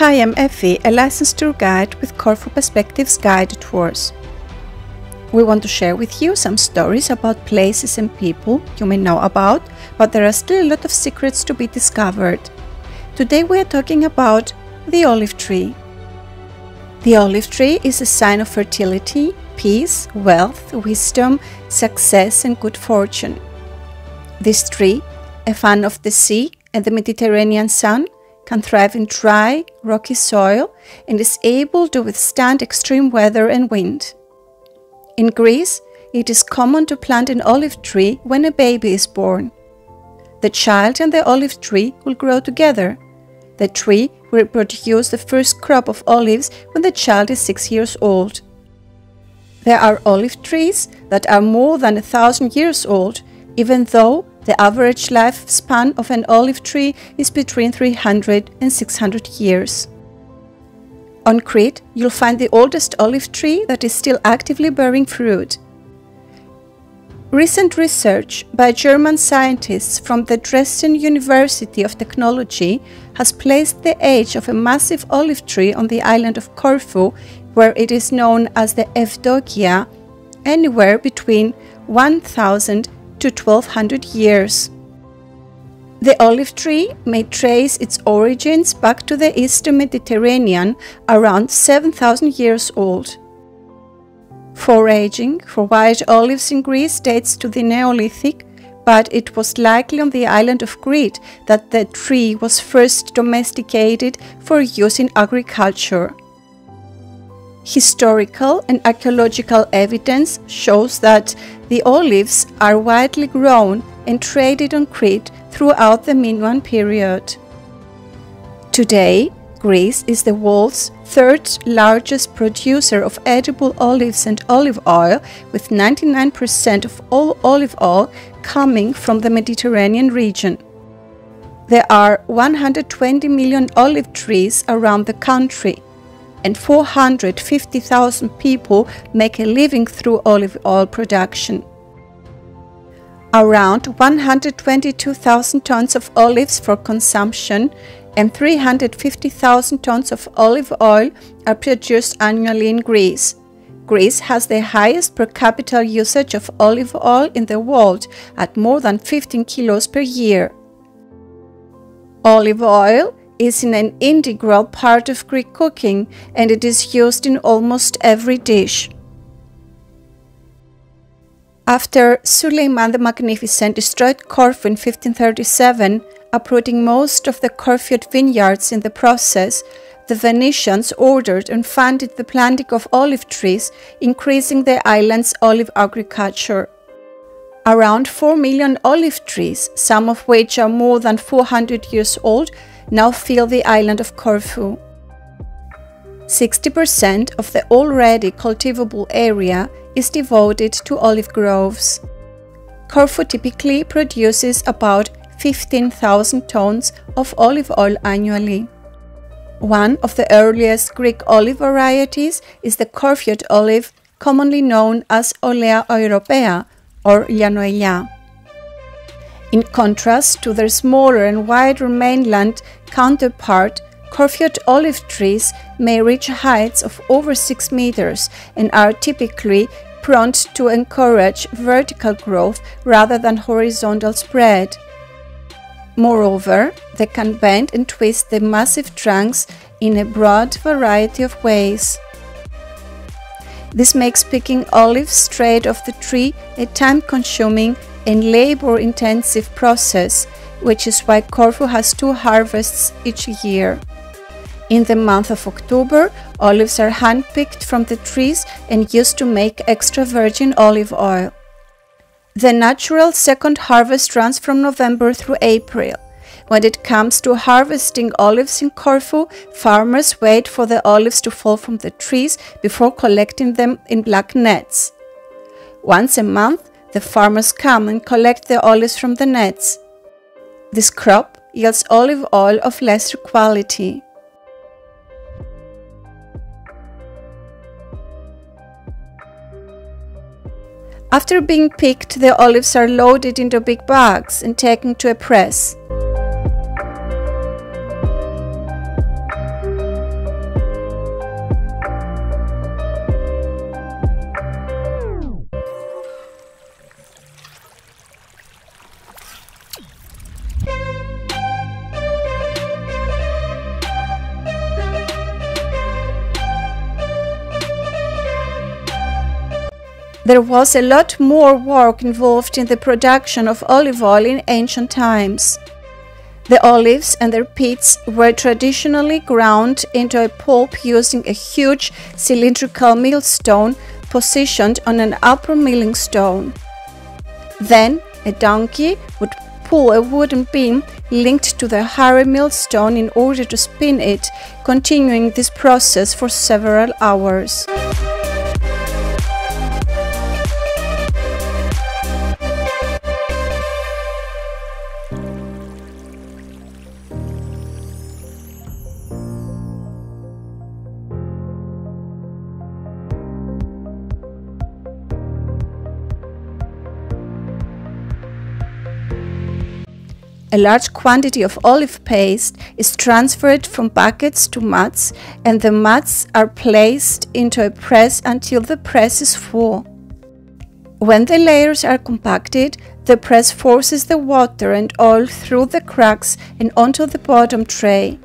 Hi, I'm Effie, a licensed tour guide with Corfu Perspectives Guided Tours. We want to share with you some stories about places and people you may know about, but there are still a lot of secrets to be discovered. Today we are talking about the olive tree. The olive tree is a sign of fertility, peace, wealth, wisdom, success and good fortune. This tree, a fan of the sea and the Mediterranean sun, can thrive in dry, rocky soil and is able to withstand extreme weather and wind. In Greece, it is common to plant an olive tree when a baby is born. The child and the olive tree will grow together. The tree will produce the first crop of olives when the child is 6 years old. There are olive trees that are more than 1,000 years old, even though the average lifespan of an olive tree is between 300 and 600 years. On Crete, you'll find the oldest olive tree that is still actively bearing fruit. Recent research by German scientists from the Dresden University of Technology has placed the age of a massive olive tree on the island of Corfu, where it is known as the Evdokia, anywhere between 1,000 to 1,200 years. The olive tree may trace its origins back to the Eastern Mediterranean, around 7,000 years old. Foraging for white olives in Greece dates to the Neolithic, but it was likely on the island of Crete that the tree was first domesticated for use in agriculture. Historical and archaeological evidence shows that the olives are widely grown and traded on Crete throughout the Minoan period. Today, Greece is the world's third largest producer of edible olives and olive oil, with 99% of all olive oil coming from the Mediterranean region. There are 120 million olive trees around the country, and 450,000 people make a living through olive oil production. Around 122,000 tons of olives for consumption and 350,000 tons of olive oil are produced annually in Greece. Greece has the highest per capita usage of olive oil in the world, at more than 15 kilos per year. Olive oil is an integral part of Greek cooking, and it is used in almost every dish. After Suleiman the Magnificent destroyed Corfu in 1537, uprooting most of the Corfiot vineyards in the process, the Venetians ordered and funded the planting of olive trees, increasing the island's olive agriculture. Around 4 million olive trees, some of which are more than 400 years old, now fill the island of Corfu. 60% of the already cultivable area is devoted to olive groves. Corfu typically produces about 15,000 tons of olive oil annually. One of the earliest Greek olive varieties is the Corfiot olive, commonly known as Olea Europea or Llanoella. In contrast to their smaller and wider mainland counterpart, Corfiot olive trees may reach heights of over 6 meters and are typically prone to encourage vertical growth rather than horizontal spread. Moreover, they can bend and twist the massive trunks in a broad variety of ways. This makes picking olives straight off the tree a time-consuming and labor-intensive process, which is why Corfu has 2 harvests each year. In the month of October, olives are hand-picked from the trees and used to make extra virgin olive oil. The natural second harvest runs from November through April. When it comes to harvesting olives in Corfu, farmers wait for the olives to fall from the trees before collecting them in black nets. Once a month, the farmers come and collect the olives from the nets. This crop yields olive oil of lesser quality. After being picked, the olives are loaded into big bags and taken to a press. There was a lot more work involved in the production of olive oil in ancient times. The olives and their pits were traditionally ground into a pulp using a huge cylindrical millstone positioned on an upper milling stone. Then a donkey would pull a wooden beam linked to the higher millstone in order to spin it, continuing this process for several hours. A large quantity of olive paste is transferred from buckets to mats, and the mats are placed into a press until the press is full. When the layers are compacted, the press forces the water and oil through the cracks and onto the bottom tray.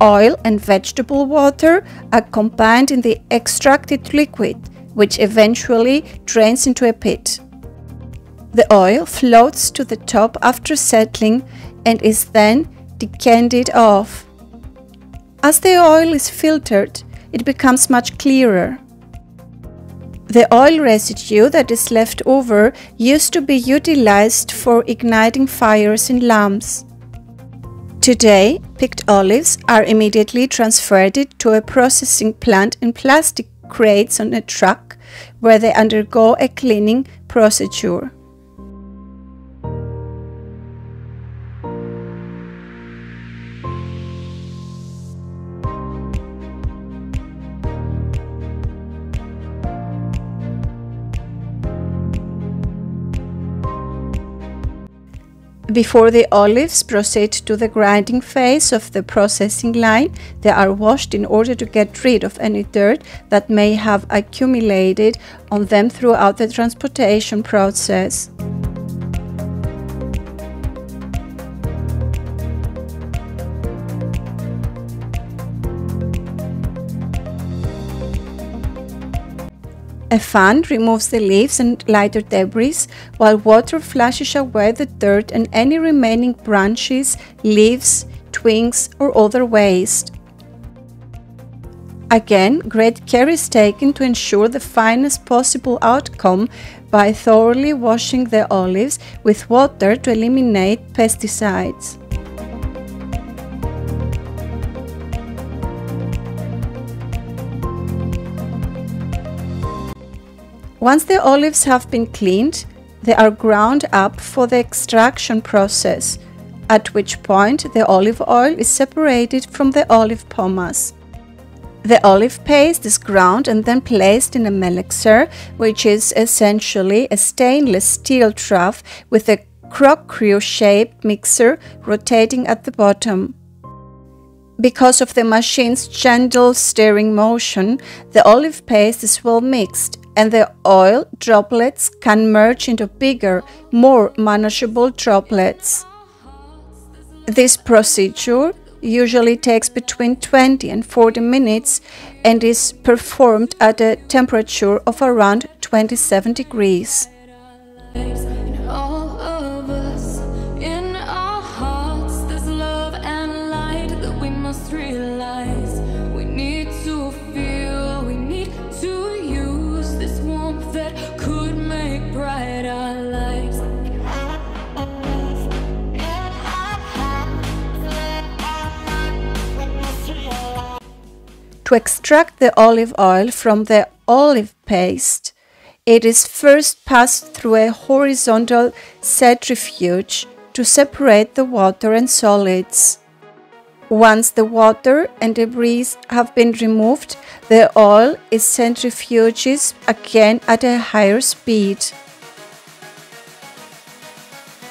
Oil and vegetable water are combined in the extracted liquid, which eventually drains into a pit. The oil floats to the top after settling and is then decanted off. As the oil is filtered, it becomes much clearer. The oil residue that is left over used to be utilized for igniting fires in lamps. Today, picked olives are immediately transferred to a processing plant in plastic crates on a truck, where they undergo a cleaning procedure. Before the olives proceed to the grinding phase of the processing line, they are washed in order to get rid of any dirt that may have accumulated on them throughout the transportation process. A fan removes the leaves and lighter debris, while water flushes away the dirt and any remaining branches, leaves, twigs, or other waste. Again, great care is taken to ensure the finest possible outcome by thoroughly washing the olives with water to eliminate pesticides. Once the olives have been cleaned, they are ground up for the extraction process, at which point the olive oil is separated from the olive pomace. The olive paste is ground and then placed in a mixer, which is essentially a stainless steel trough with a corkscrew-shaped mixer rotating at the bottom. Because of the machine's gentle stirring motion, the olive paste is well mixed, and the oil droplets can merge into bigger, more manageable droplets. This procedure usually takes between 20 and 40 minutes and is performed at a temperature of around 27 degrees. To extract the olive oil from the olive paste, it is first passed through a horizontal centrifuge to separate the water and solids. Once the water and debris have been removed, the oil is centrifuged again at a higher speed.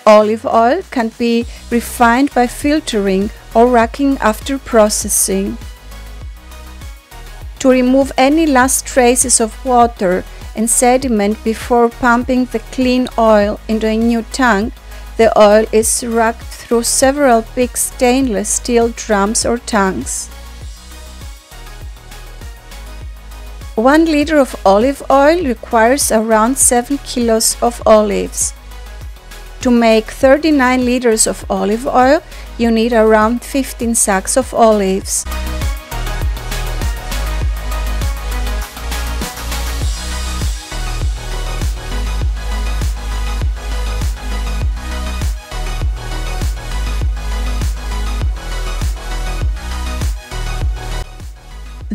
Olive oil can be refined by filtering or racking after processing. To remove any last traces of water and sediment before pumping the clean oil into a new tank, the oil is racked through several big stainless steel drums or tanks. 1 liter of olive oil requires around 7 kilos of olives. To make 39 liters of olive oil, you need around 15 sacks of olives.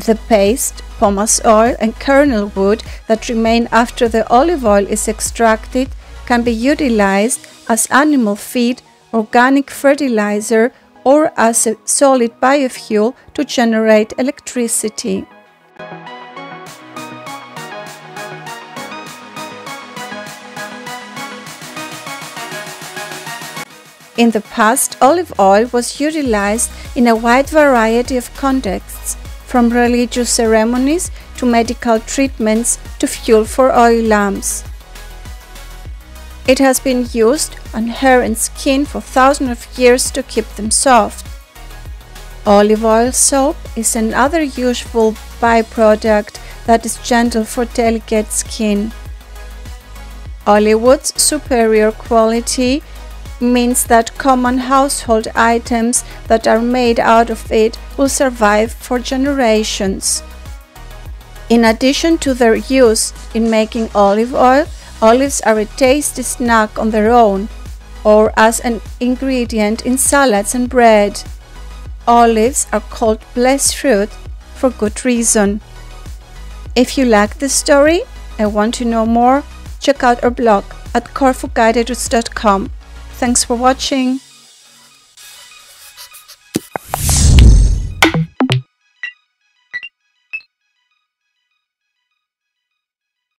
The paste, pomace oil and kernel wood that remain after the olive oil is extracted can be utilized as animal feed, organic fertilizer, or as a solid biofuel to generate electricity. In the past, olive oil was utilized in a wide variety of contexts, from religious ceremonies to medical treatments to fuel for oil lamps. It has been used on hair and skin for thousands of years to keep them soft. Olive oil soap is another useful byproduct that is gentle for delicate skin. Olive wood's superior quality means that common household items that are made out of it will survive for generations. In addition to their use in making olive oil, olives are a tasty snack on their own or as an ingredient in salads and bread. Olives are called blessed fruit for good reason. If you like this story and want to know more, check out our blog at corfuguidedroutes.com. Thanks for watching.